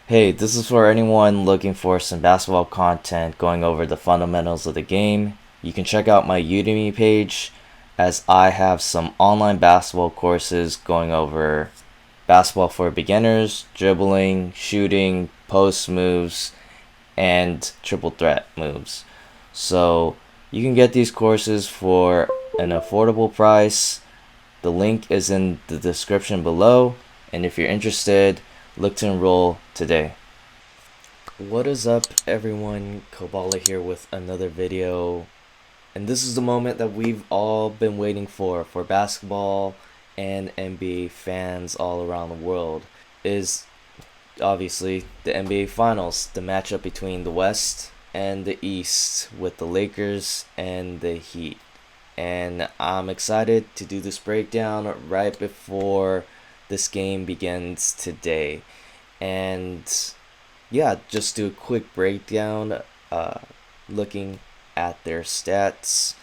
Hey, this is for anyone looking for some basketball content going over the fundamentals of the game. You can check out my Udemy page as I have some online basketball courses going over basketball for beginners, dribbling, shooting, post moves, and triple threat moves. So you can get these courses for an affordable price. The link is in the description below, and if you're interested, look to enroll today. What is up, everyone? Koballa here with another video, and this is the moment that we've all been waiting for basketball and NBA fans all around the world. Is obviously the NBA Finals, the matchup between the West and the East with the Lakers and the Heat. And I'm excited to do this breakdown right before this game begins today. And yeah, just do a quick breakdown, uh, looking at their stats.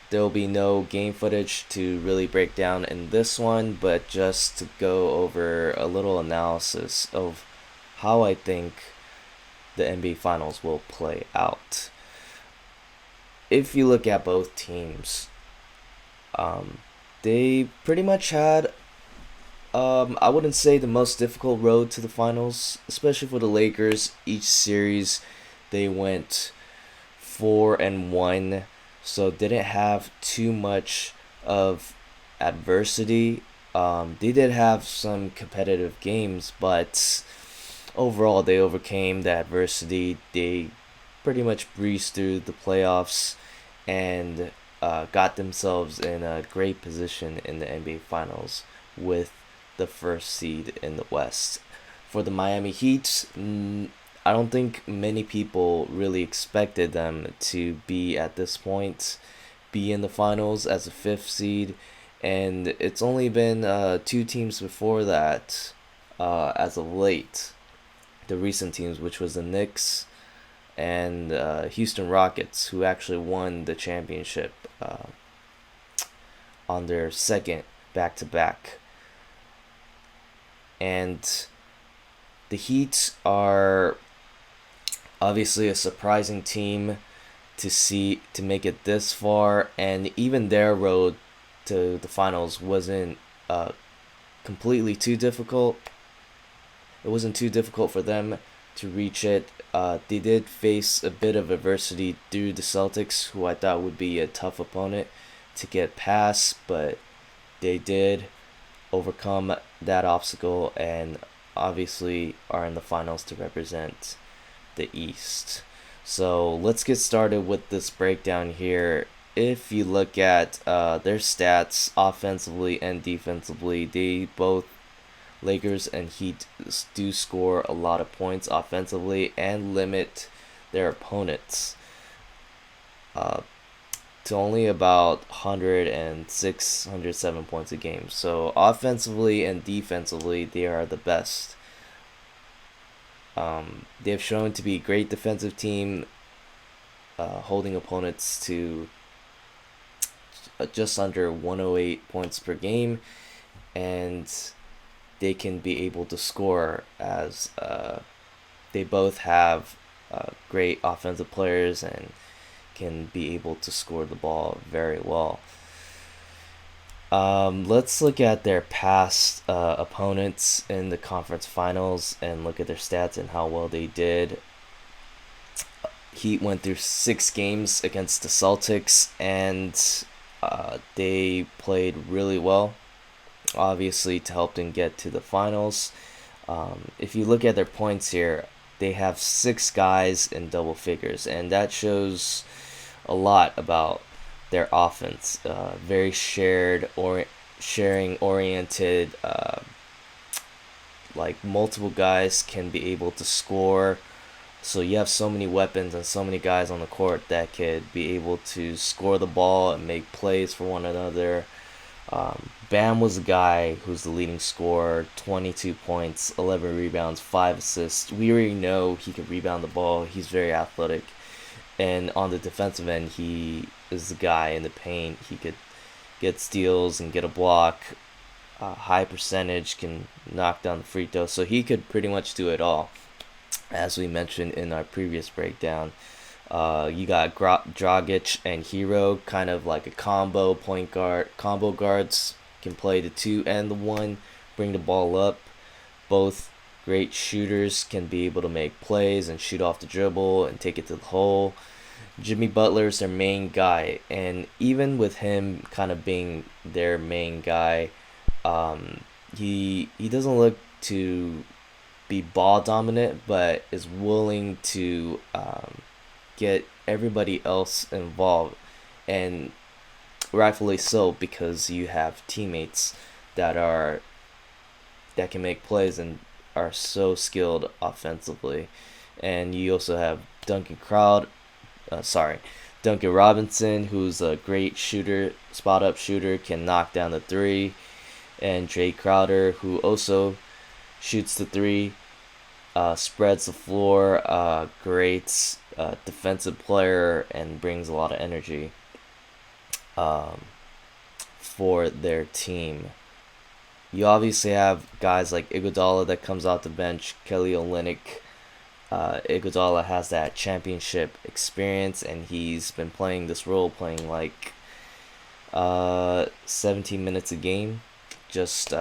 There'll be no game footage to really break down in this one, but just to go over a little analysis of how I think the NBA Finals will play out. If you look at both teams, um, they pretty much had I wouldn't say the most difficult road to the finals, especially for the Lakers. Each series they went 4-1, so didn't have too much of adversity. They did have some competitive games, but overall they overcame the adversity. They pretty much breezed through the playoffs and got themselves in a great position in the NBA Finals with the first seed in the West. For the Miami Heat, I don't think many people really expected them to be at this point, be in the finals as a fifth seed, and it's only been two teams before that as of late. The recent teams, which was the Knicks and Houston Rockets, who actually won the championship on their second back to back. And the Heat are obviously a surprising team to make it this far, and even their road to the finals wasn't completely too difficult. It wasn't too difficult for them to reach it. They did face a bit of adversity through the Celtics, who I thought would be a tough opponent to get past, but they did overcome that obstacle and obviously are in the finals to represent the East. So let's get started with this breakdown here. If you look at their stats offensively and defensively, they both, Lakers and Heat, do score a lot of points offensively and limit their opponents uh, to only about 106, 107 points a game. So offensively and defensively, they are the best. They've shown to be a great defensive team, holding opponents to just under 108 points per game, and they can be able to score as they both have great offensive players and can be able to score the ball very well. Let's look at their past opponents in the conference finals and look at their stats and how well they did. Heat went through 6 games against the Celtics, and they played really well, obviously, to help them get to the finals. If you look at their points here, they have 6 guys in double figures, and that shows a lot about their offense. Very sharing oriented. Like multiple guys can be able to score. So you have so many weapons and so many guys on the court that could be able to score the ball and make plays for one another. Bam was a guy who's the leading scorer, 22 points, 11 rebounds, 5 assists. We already know he can rebound the ball. He's very athletic. And on the defensive end, he is the guy in the paint. He could get steals and get a block. high percentage, can knock down the free throw. So he could pretty much do it all, as we mentioned in our previous breakdown. You got Dragic and Hero, kind of like a combo guards, can play the 2 and the 1, bring the ball up. Both great shooters, can be able to make plays and shoot off the dribble and take it to the hole. Jimmy Butler's their main guy, and even with him kind of being their main guy, he doesn't look to be ball dominant, but is willing to get everybody else involved, and rightfully so, because you have teammates that are that can make plays and are so skilled offensively. And you also have Duncan Robinson, who's a great shooter, spot up shooter, can knock down the three, and Jay Crowder, who also shoots the three, spreads the floor, great defensive player, and brings a lot of energy for their team. You obviously have guys like Iguodala that comes off the bench, Kelly Olynyk. Iguodala has that championship experience, and he's been playing this role, playing like 17 minutes a game, just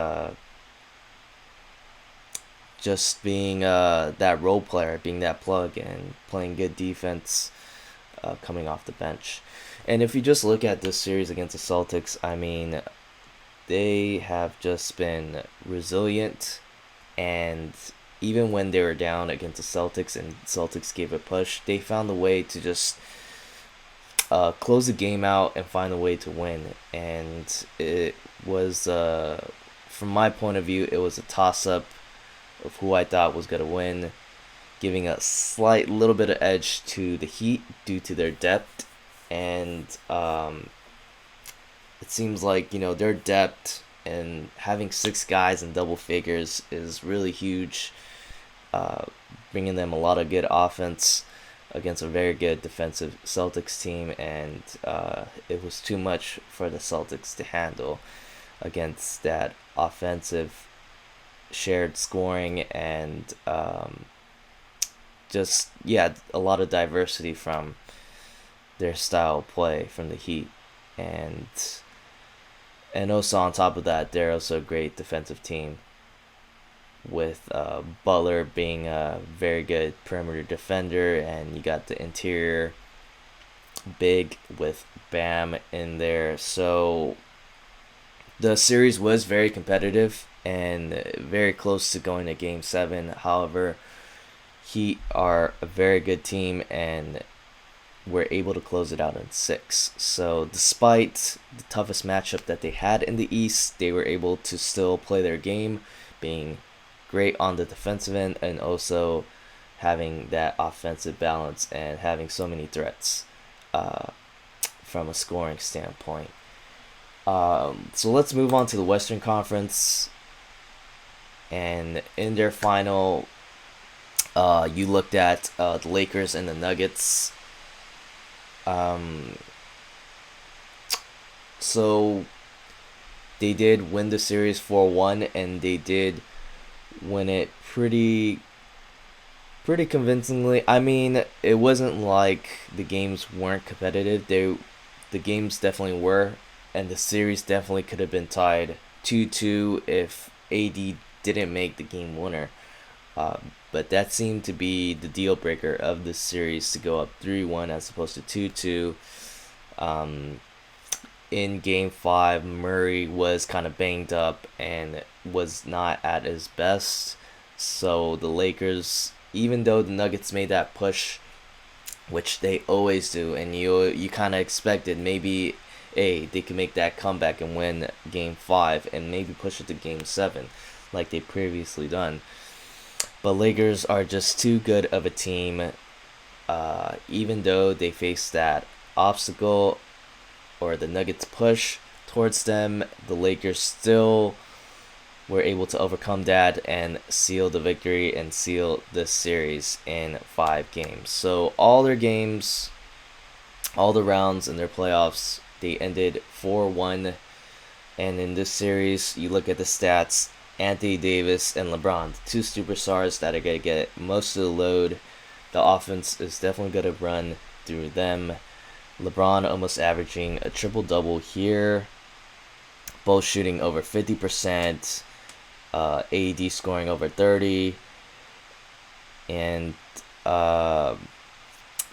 being that role player, being that plug, and playing good defense, coming off the bench. And if you just look at this series against the Celtics, I mean, they have just been resilient, and even when they were down against the Celtics and Celtics gave a push, they found a way to just close the game out and find a way to win. And it was, from my point of view, it was a toss-up of who I thought was going to win, giving a slight little bit of edge to the Heat due to their depth. And it seems like, their depth and having 6 guys in double figures is really huge, bringing them a lot of good offense against a very good defensive Celtics team. And it was too much for the Celtics to handle against that offensive shared scoring, and just, a lot of diversity from their style of play from the Heat. And also on top of that, they're also a great defensive team, with Butler being a very good perimeter defender, and you got the interior big with Bam in there. So the series was very competitive and very close to going to Game 7. However, Heat are a very good team, and were able to close it out in 6. So despite the toughest matchup that they had in the East, they were able to still play their game, being great on the defensive end, and also having that offensive balance and having so many threats from a scoring standpoint. So let's move on to the Western Conference. And in their final, you looked at the Lakers and the Nuggets. So they did win the series 4-1, and they did win it pretty convincingly. I mean, it wasn't like the games weren't competitive. The games definitely were, and the series definitely could have been tied 2-2 if AD didn't make the game winner. But that seemed to be the deal breaker of this series, to go up 3-1 as opposed to 2-2. In Game 5, Murray was kind of banged up and was not at his best. So the Lakers, even though the Nuggets made that push, which they always do, and you kind of expected maybe they could make that comeback and win Game 5 and maybe push it to Game 7 like they previously done. But Lakers are just too good of a team. Even though they faced that obstacle, or the Nuggets push towards them, the Lakers still were able to overcome that and seal the victory and seal this series in 5 games. So all their games, all the rounds in their playoffs, they ended 4-1 And in this series, you look at the stats: Anthony Davis and LeBron, the two superstars that are going to get most of the load. The offense is definitely going to run through them. LeBron almost averaging a triple-double here, both shooting over 50%, AD scoring over 30, and uh,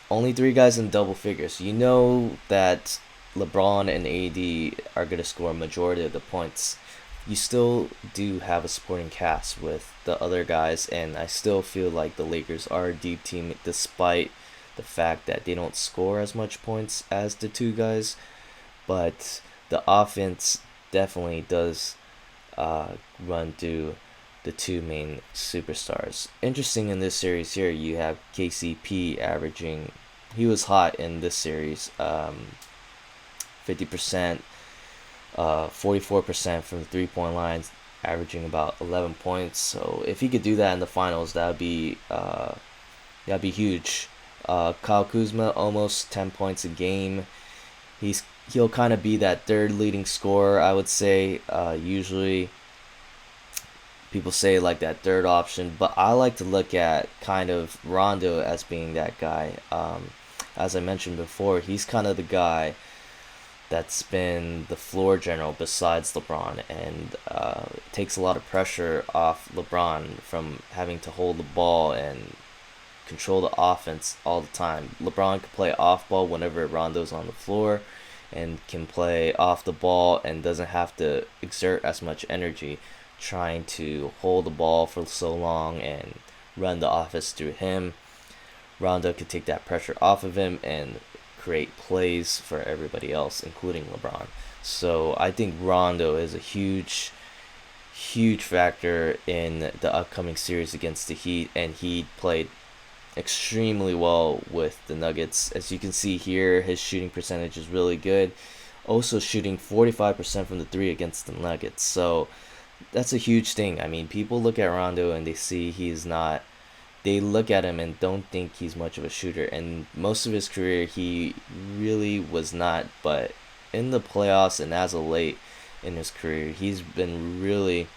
only three guys in double figures. You know that LeBron and AD are going to score a majority of the points. You still do have a supporting cast with the other guys, and I still feel like the Lakers are a deep team despite the fact that they don't score as much points as the two guys. But the offense definitely does run through the two main superstars. Interesting in this series here, you have KCP averaging, he was hot in this series, 50%, 44% from the 3-point line, averaging about 11 points. So if he could do that in the finals, that'd be huge. Kyle Kuzma almost 10 points a game. He'll kind of be that third leading scorer, I would say. Usually people say like that third option, but I like to look at kind of Rondo as being that guy. As I mentioned before, he's kind of the guy that's been the floor general besides LeBron, and takes a lot of pressure off LeBron from having to hold the ball and control the offense all the time. LeBron can play off ball whenever Rondo's on the floor, and can play off the ball and doesn't have to exert as much energy trying to hold the ball for so long and run the offense through him. Rondo could take that pressure off of him and create plays for everybody else, including LeBron. So I think Rondo is a huge factor in the upcoming series against the Heat, and he played extremely well with the Nuggets. As you can see here, his shooting percentage is really good. Also shooting 45% from the three against the Nuggets. So that's a huge thing. I mean, people look at Rondo and they see he's not, they look at him and don't think he's much of a shooter. And most of his career, he really was not. But in the playoffs and as of late in his career, he's been really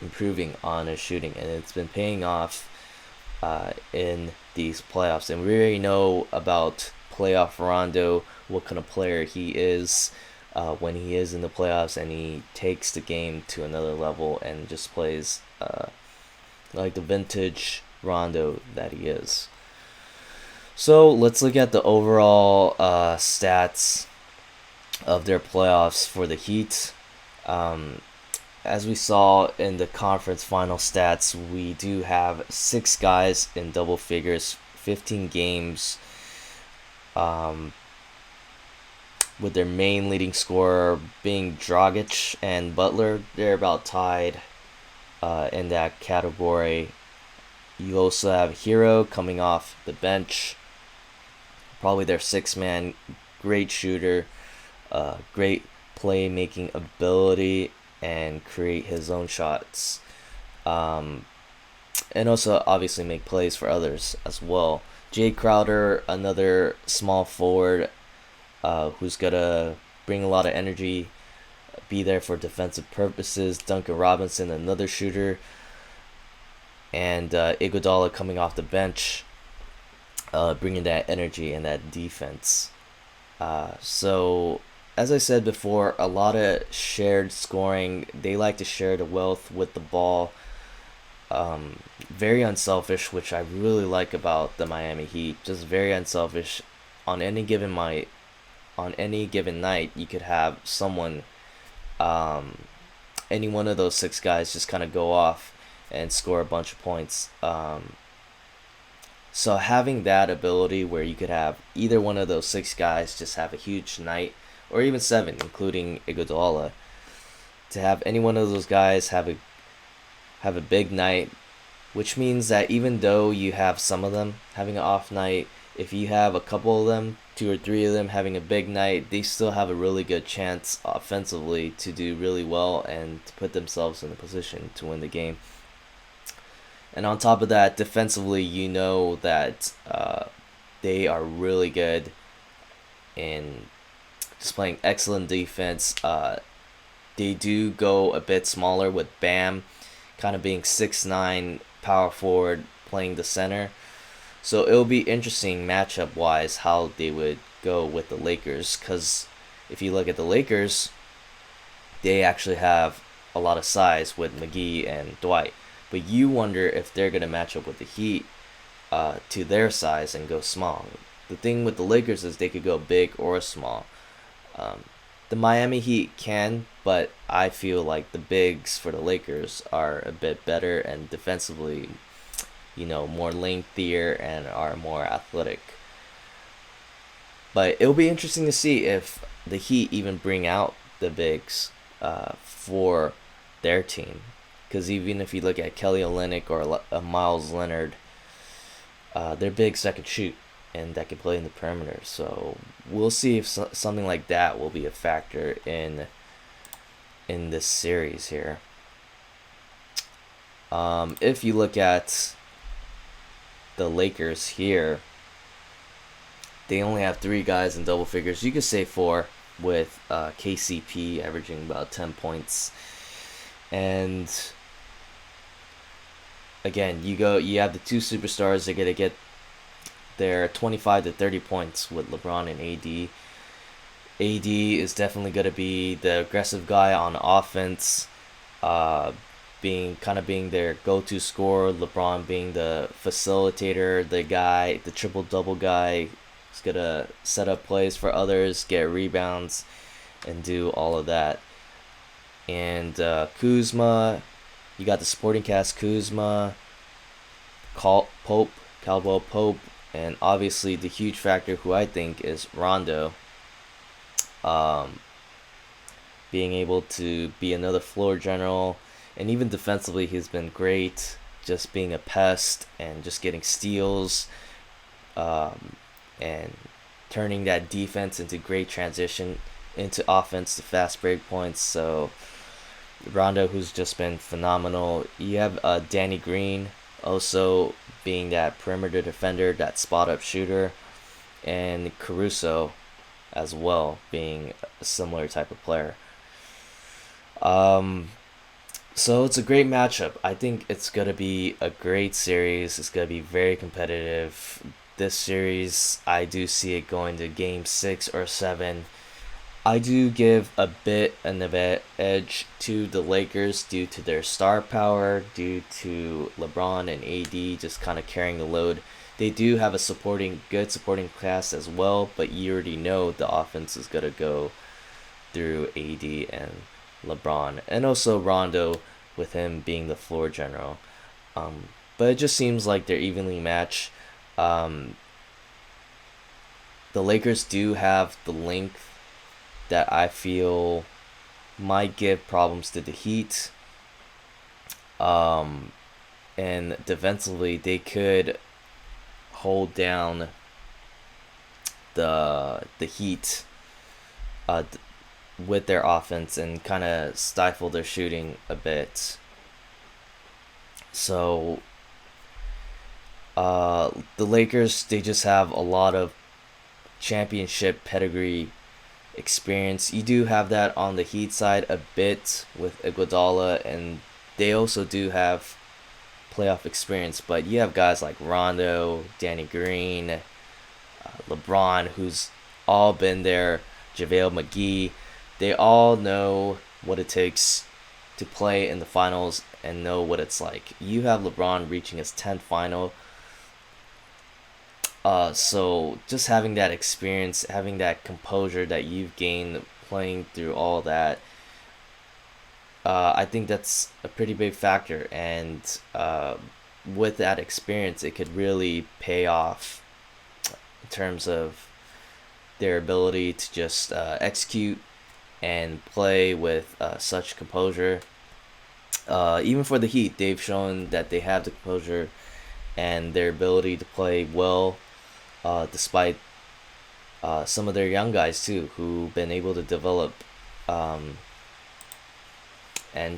improving on his shooting, and it's been paying off in these playoffs. And we already know about playoff Rondo, what kind of player he is when he is in the playoffs, and he takes the game to another level and just plays like the vintage Rondo that he is. So let's look at the overall stats of their playoffs for the Heat. As we saw in the conference final stats, we do have 6 guys in double figures, 15 games, with their main leading scorer being Dragic and Butler. They're about tied in that category. You also have Hero coming off the bench, probably their 6-man, great shooter, great playmaking ability, and create his own shots, and also obviously make plays for others as well. Jay Crowder, another small forward, who's gonna bring a lot of energy, be there for defensive purposes. Duncan Robinson, another shooter, and Iguodala coming off the bench, bringing that energy and that defense. So as I said before, a lot of shared scoring. They like to share the wealth with the ball. Very unselfish, which I really like about the Miami Heat. Just very unselfish. On any given night, you could have someone, any one of those 6 guys, just kind of go off and score a bunch of points. So having that ability where you could have either one of those 6 guys just have a huge night, or even 7, including Iguodala, to have any one of those guys have a big night, which means that even though you have some of them having an off night, if you have a couple of them, 2 or 3 of them having a big night, they still have a really good chance offensively to do really well and to put themselves in a position to win the game. And on top of that, defensively, you know that they are really good in just playing excellent defense. they do go a bit smaller with Bam kind of being 6'9" power forward playing the center. So it'll be interesting matchup wise how they would go with the Lakers, because if you look at the Lakers, they actually have a lot of size with McGee and Dwight. But you wonder if they're going to match up with the Heat to their size and go small. The thing with the Lakers is they could go big or small. Um, the Miami Heat can, but I feel like the bigs for the Lakers are a bit better and defensively, more lengthier and are more athletic. But it'll be interesting to see if the Heat even bring out the bigs for their team. Because even if you look at Kelly Olynyk or Miles Leonard, they're bigs that can shoot and that can play in the perimeter. So we'll see if something like that will be a factor in this series here. If you look at the Lakers here, they only have 3 guys in double figures. You could say 4 with KCP averaging about 10 points. And again, you have the 2 superstars. They're going to get their 25 to 30 points with LeBron and AD. AD is definitely going to be the aggressive guy on offense, being their go-to scorer. LeBron being the facilitator, the triple-double guy. He's going to set up plays for others, get rebounds, and do all of that. And Kuzma, you got the supporting cast: Kuzma, Caldwell Pope, and obviously the huge factor who I think is Rondo. Being able to be another floor general, and even defensively he's been great, just being a pest and just getting steals, and turning that defense into great transition into offense to fast break points. So Rondo, who's just been phenomenal. You have Danny Green also being that perimeter defender, that spot up shooter, and Caruso as well being a similar type of player. So it's a great matchup. I think it's going to be a great series. It's going to be very competitive. This series, I do see it going to game 6 or 7. I do give a bit an edge to the Lakers due to their star power, due to LeBron and AD just kind of carrying the load. They do have a good supporting cast as well, but you already know the offense is going to go through AD and LeBron, and also Rondo with him being the floor general. But it just seems like they're evenly matched. The Lakers do have the length that I feel might give problems to the Heat. And defensively, they could hold down the Heat with their offense and kind of stifle their shooting a bit. So the Lakers, they just have a lot of championship pedigree experience. You do have that on the Heat side a bit with Iguodala, and they also do have playoff experience, but you have guys like Rondo, Danny Green, LeBron, who's all been there, JaVale McGee. They all know what it takes to play in the finals and know what it's like. You have LeBron reaching his 10th final. So just having that experience, having that composure that you've gained playing through all that, I think that's a pretty big factor. And with that experience, it could really pay off in terms of their ability to just execute and play with such composure. Even for the Heat, they've shown that they have the composure and their ability to play well, despite some of their young guys too, who've been able to develop and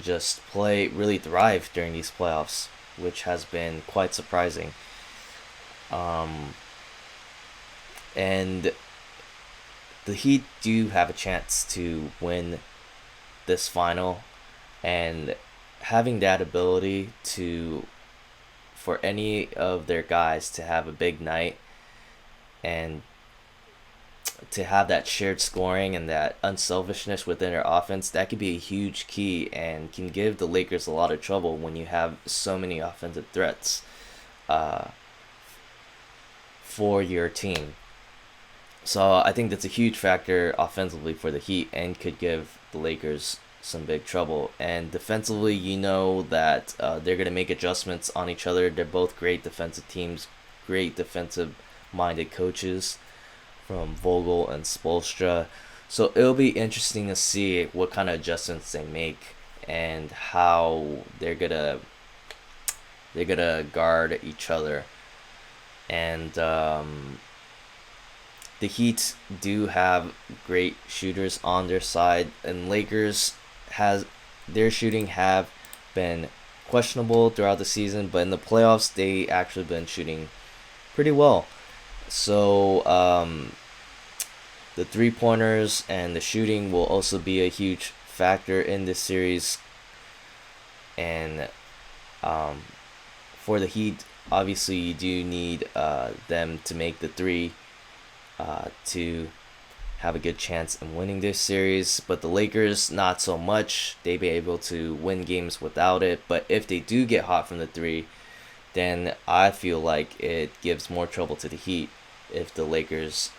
just really thrive during these playoffs, which has been quite surprising. And the Heat do have a chance to win this final, and having that ability to for any of their guys to have a big night and to have that shared scoring and that unselfishness within their offense, that could be a huge key and can give the Lakers a lot of trouble when you have so many offensive threats uh, for your team. So I think that's a huge factor offensively for the Heat and could give the Lakers some big trouble. And defensively, you know that they're going to make adjustments on each other. They're both great defensive teams, great defensive minded coaches from Vogel and Spoelstra. So it'll be interesting to see what kind of adjustments they make and how they're gonna guard each other. And the Heat do have great shooters on their side, and Lakers has their shooting have been questionable throughout the season, but in the playoffs they actually been shooting pretty well. So the 3-pointers and the shooting will also be a huge factor in this series. And for the Heat, obviously you do need them to make the three to have a good chance in winning this series. But the Lakers, not so much. They be able to win games without it. But if they do get hot from the three, then I feel like it gives more trouble to the Heat if the Lakers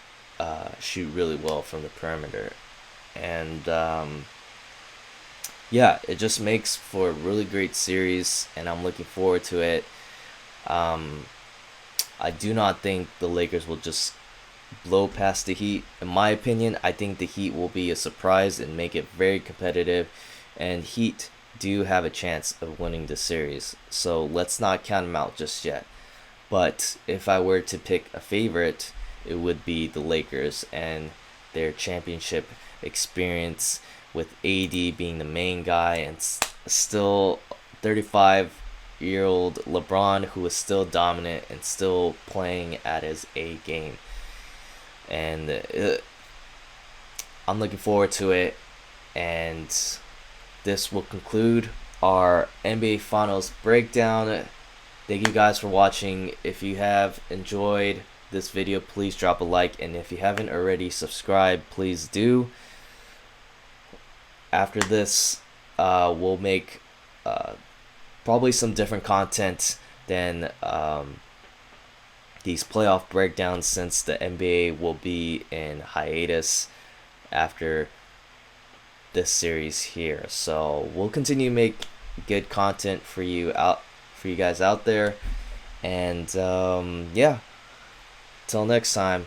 shoot really well from the perimeter. And yeah, it just makes for a really great series, and I'm looking forward to it. I do not think the Lakers will just blow past the Heat. In my opinion, I think the Heat will be a surprise and make it very competitive, and Heat do have a chance of winning the series. So let's not count them out just yet. But if I were to pick a favorite, it would be the Lakers and their championship experience with AD being the main guy and still 35-year-old LeBron, who is still dominant and still playing at his A game. And I'm looking forward to it. And this will conclude our NBA Finals breakdown. Thank you guys for watching. If you have enjoyed this video, please drop a like, and if you haven't already subscribed, please do. After this, we'll make probably some different content than these playoff breakdowns, since the NBA will be in hiatus after this series here. So we'll continue to make good content for you guys out there. And yeah, till next time.